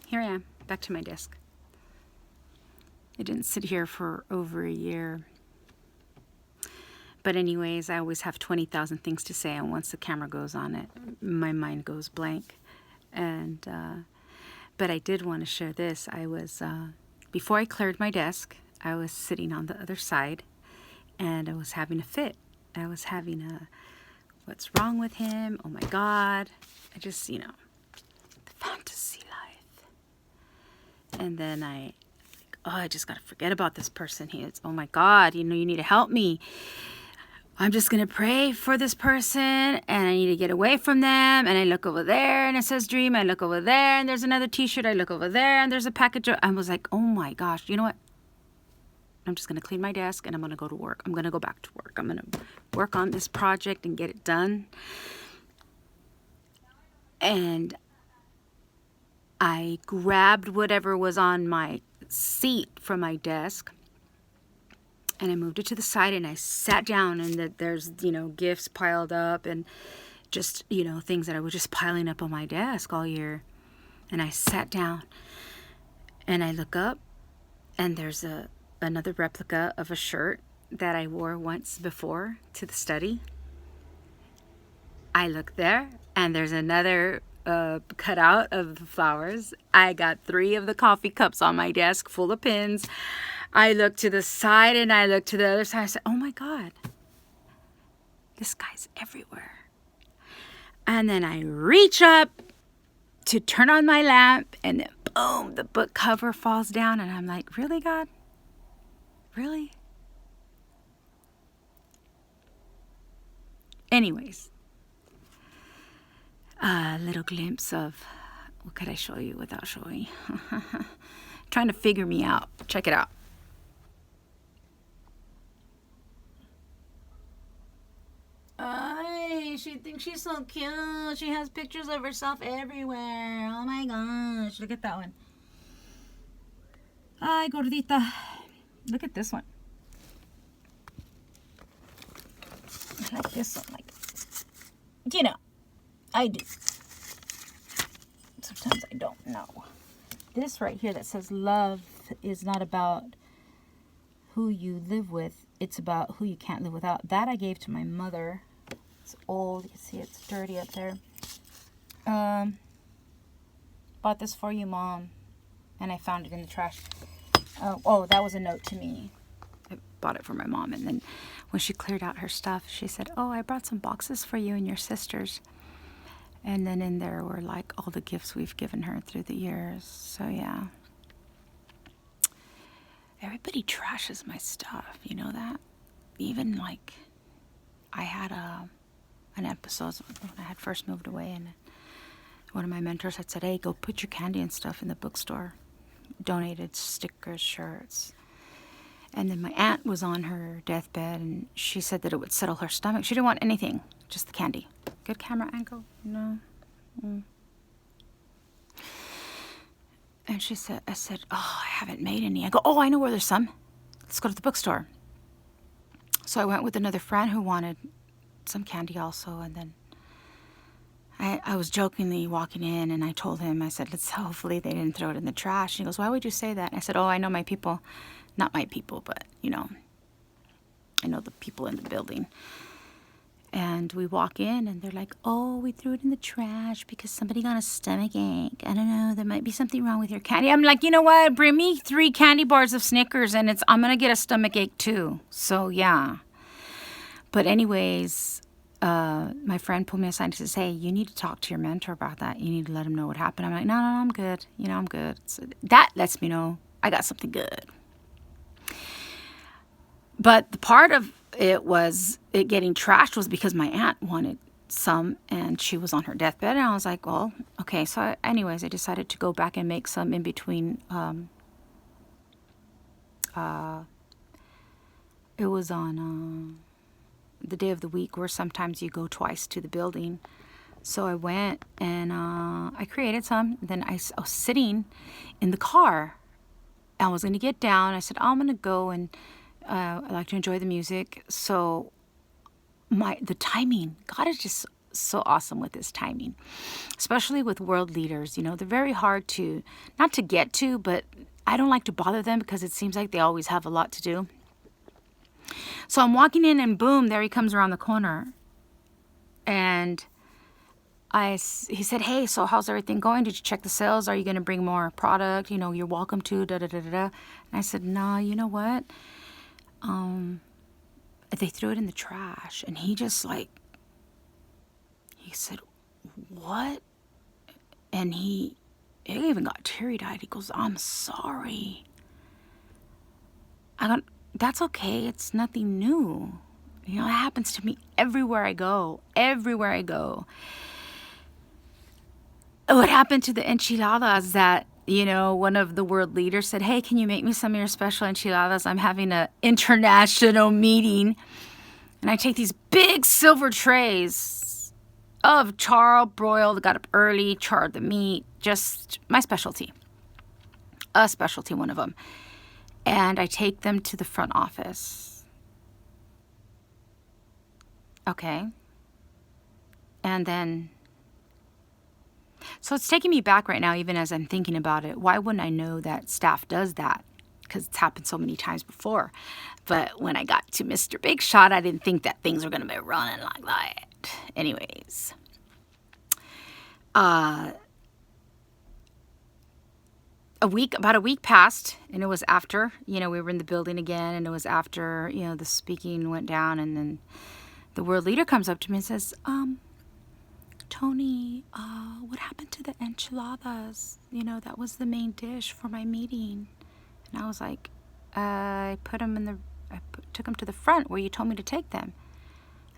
here I am, back to my desk. I didn't sit here for over a year. But anyways, I always have 20,000 things to say, and once the camera goes on it, my mind goes blank. And but I did want to share this. I was before I cleared my desk, I was sitting on the other side, and I was having a fit. I was having a, what's wrong with him? Oh my God! I just, the fantasy life. And then I just gotta forget about this person. Oh my God! You need to help me. I'm just going to pray for this person, and I need to get away from them. And I look over there, and it says dream. I look over there, and there's another t-shirt. I look over there, and there's a package. I was like, oh my gosh, you know what? I'm just going to clean my desk, and I'm going to go to work. I'm going to go back to work. I'm going to work on this project and get it done. And I grabbed whatever was on my seat from my desk, and I moved it to the side, and I sat down, and there's, gifts piled up, and just, things that I was just piling up on my desk all year. And I sat down, and I look up, and there's another replica of a shirt that I wore once before to the study. I look there, and there's another cutout of the flowers. I got 3 of the coffee cups on my desk full of pins. I looked to the side, and I looked to the other side. I said, oh my God, this guy's everywhere. And then I reach up to turn on my lamp, and then boom, the book cover falls down. And I'm like, really, God? Really? Anyways, a little glimpse of what could I show you without showing? Trying to figure me out. Check it out. She thinks she's so cute. She has pictures of herself everywhere. Oh my gosh. Look at that one. Ay, gordita. Look at this one. I like this one. I do. Sometimes I don't know. This right here that says love is not about who you live with. It's about who you can't live without. That I gave to my mother. It's old. You can see it's dirty up there. Bought this for you, Mom. And I found it in the trash. That was a note to me. I bought it for my mom. And then when she cleared out her stuff, she said, oh, I brought some boxes for you and your sisters. And then in there were like all the gifts we've given her through the years. So yeah. Everybody trashes my stuff. You know that? Even like I had an episode when I had first moved away, and one of my mentors had said, hey, go put your candy and stuff in the bookstore. Donated stickers, shirts. And then my aunt was on her deathbed, and she said that it would settle her stomach. She didn't want anything, just the candy. Good camera angle? No. And I said, oh, I haven't made any. I go, oh, I know where there's some. Let's go to the bookstore. So I went with another friend who wanted some candy also, and then I was jokingly walking in, and I told him, I said, hopefully they didn't throw it in the trash. And he goes, why would you say that? And I said, oh, I know my people. Not my people, but, I know the people in the building. And we walk in, and they're like, oh, we threw it in the trash because somebody got a stomach ache. I don't know, there might be something wrong with your candy. I'm like, you know what? Bring me 3 candy bars of Snickers, and I'm going to get a stomach ache too. So, yeah. But anyways, my friend pulled me aside and says, hey, you need to talk to your mentor about that. You need to let him know what happened. I'm like, no, I'm good. I'm good. So that lets me know I got something good. But the part of it getting trashed was because my aunt wanted some, and she was on her deathbed. And I was like, well, okay. So anyways, I decided to go back and make some in between. It was on the day of the week where sometimes you go twice to the building. So I went, and I created some. Then I was sitting in the car. I was going to get down. I said, I'm going to go, and I like to enjoy the music. So the timing, God is just so awesome with his timing, especially with world leaders. You know, they're very hard to, not to get to, but I don't like to bother them because it seems like they always have a lot to do. So I'm walking in and boom, there he comes around the corner. And he said, hey, so how's everything going? Did you check the sales? Are you going to bring more product? You know, you're welcome to, da da da da da. And I said, no, you know what? They threw it in the trash. And he just like, he said, what? And he even got teary-eyed. He goes, I'm sorry. I go, that's okay. It's nothing new. You know, it happens to me everywhere I go. Everywhere I go. What happened to the enchiladas that, you know, one of the world leaders said, hey, can you make me some of your special enchiladas? I'm having an international meeting. And I take these big silver trays of char, broiled, got up early, charred the meat, just my specialty. A specialty, one of them. And I take them to the front office. Okay. And then, so it's taking me back right now, even as I'm thinking about it. Why wouldn't I know that staff does that? Because it's happened so many times before. But when I got to Mr. Big Shot, I didn't think that things were going to be running like that. Anyways. About a week passed, and it was after, you know, we were in the building again, and it was after, you know, the speaking went down, and then the world leader comes up to me and says, Tony, what happened to the enchiladas? You know, that was the main dish for my meeting. And I was like, I took them to the front where you told me to take them.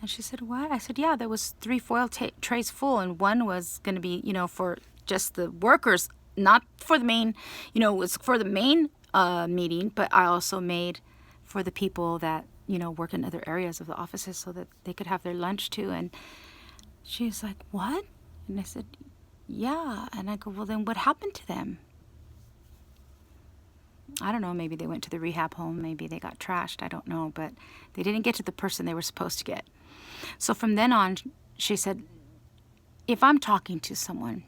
And she said, what? I said, yeah, there was 3 foil trays full, and one was going to be, you know, for just the workers, not for the main, you know, it was for the main meeting, but I also made for the people that, you know, work in other areas of the offices so that they could have their lunch too. And she's like, what? And I said, yeah. And I go, well, then what happened to them? I don't know, maybe they went to the rehab home, maybe they got trashed, I don't know, but they didn't get to the person they were supposed to get. So from then on, she said, if I'm talking to someone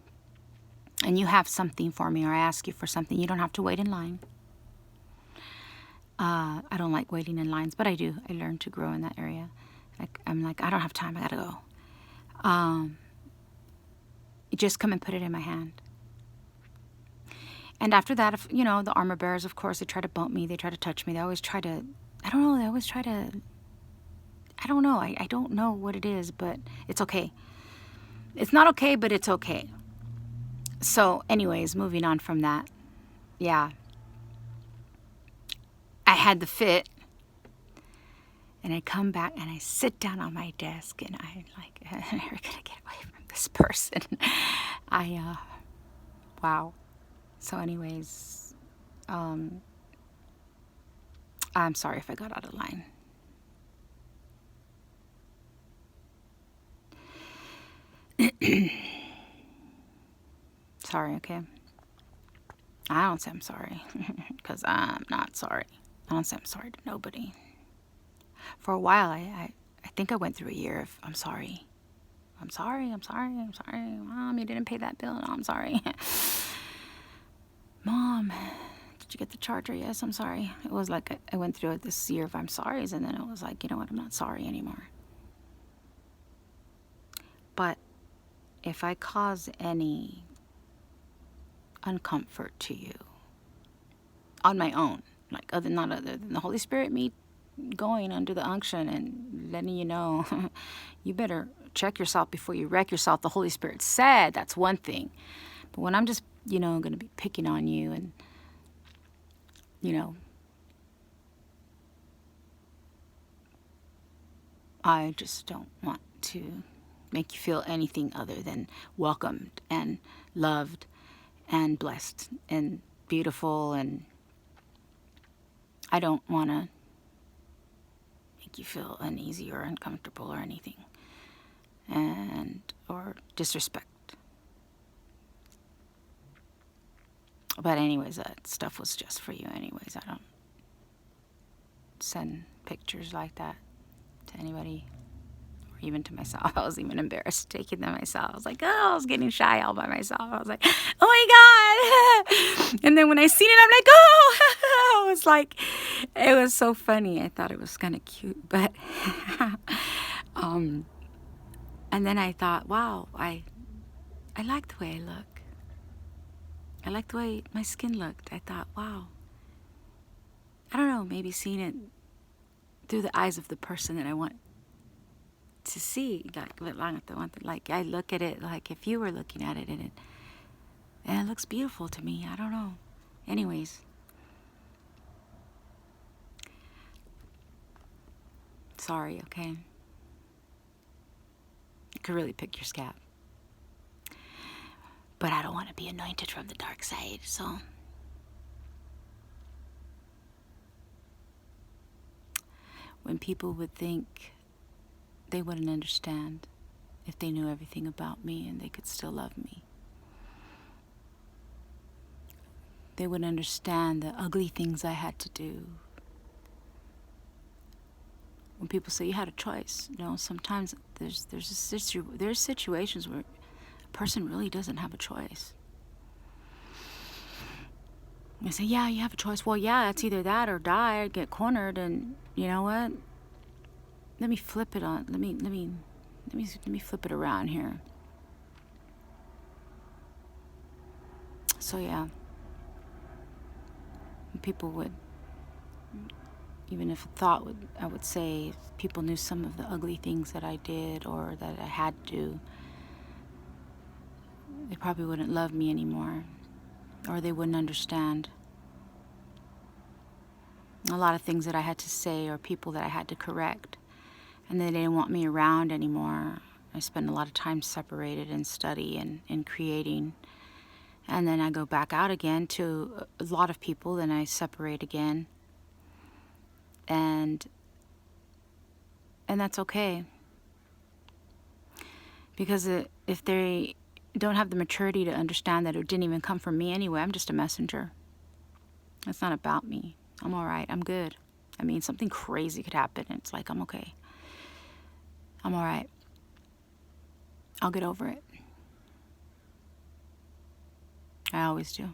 and you have something for me or I ask you for something, you don't have to wait in line. I don't like waiting in lines, but I do. I learned to grow in that area. I'm like, I don't have time, I gotta go. You just come and put it in my hand. And after that, if, you know, the armor bearers, of course, they try to bump me. They try to touch me. They always try to, I don't know, I don't know. I don't know what it is, but it's okay. It's not okay, but it's okay. So anyways, moving on from that. Yeah. I had the fit. And I come back and I sit down on my desk and I'm like, I'm never going to get away from this person. Wow. So anyways, I'm sorry if I got out of line. Sorry, okay? I don't say I'm sorry, because I'm not sorry. I don't say I'm sorry to nobody. For a while, I think I went through a year of, I'm sorry. I'm sorry. Mom, you didn't pay that bill. No, I'm sorry. Mom, did you get the charger? Yes, I'm sorry. It was like I went through this year of I'm sorry's, and then it was like, you know what, I'm not sorry anymore. But if I cause any uncomfort to you on my own, like not other than the Holy Spirit, me going under the unction and letting you know, you better check yourself before you wreck yourself. The Holy Spirit said that's one thing. But when I'm just, you know, going to be picking on you and, you know, I just don't want to make you feel anything other than welcomed and loved and blessed and beautiful. And I don't want to make you feel uneasy or uncomfortable or anything, or disrespect. But anyways, that stuff was just for you anyways. I don't send pictures like that to anybody even to myself. I was even embarrassed taking them myself. I was like, oh, I was getting shy all by myself. I was like, oh my God. And then when I seen it, I'm like, oh, it was like, it was so funny. I thought it was kind of cute, but, and then I thought, wow, I like the way I look. I like the way my skin looked. I thought, wow. I don't know, maybe seeing it through the eyes of the person that I want to see, like I look at it like if you were looking at it, and it looks beautiful to me. I don't know. Anyways, sorry, okay? You could really pick your scab. But I don't want to be anointed from the dark side, so. When people would think they wouldn't understand if they knew everything about me and they could still love me. They wouldn't understand the ugly things I had to do. When people say you had a choice, sometimes there's situations where a person really doesn't have a choice. They say, yeah, you have a choice. Well, yeah, it's either that or die or get cornered. And you know what? Let me flip it on. Let me flip it around here. So yeah, people would, even if I would say, if people knew some of the ugly things that I did or that I had to do, they probably wouldn't love me anymore, or they wouldn't understand a lot of things that I had to say or people that I had to correct. And they didn't want me around anymore. I spend a lot of time separated in study and creating. And then I go back out again to a lot of people, then I separate again. And that's okay. Because if they don't have the maturity to understand that it didn't even come from me anyway, I'm just a messenger. It's not about me. I'm all right. I'm good. I mean, something crazy could happen, and it's like, I'm okay. I'm all right. I'll get over it. I always do.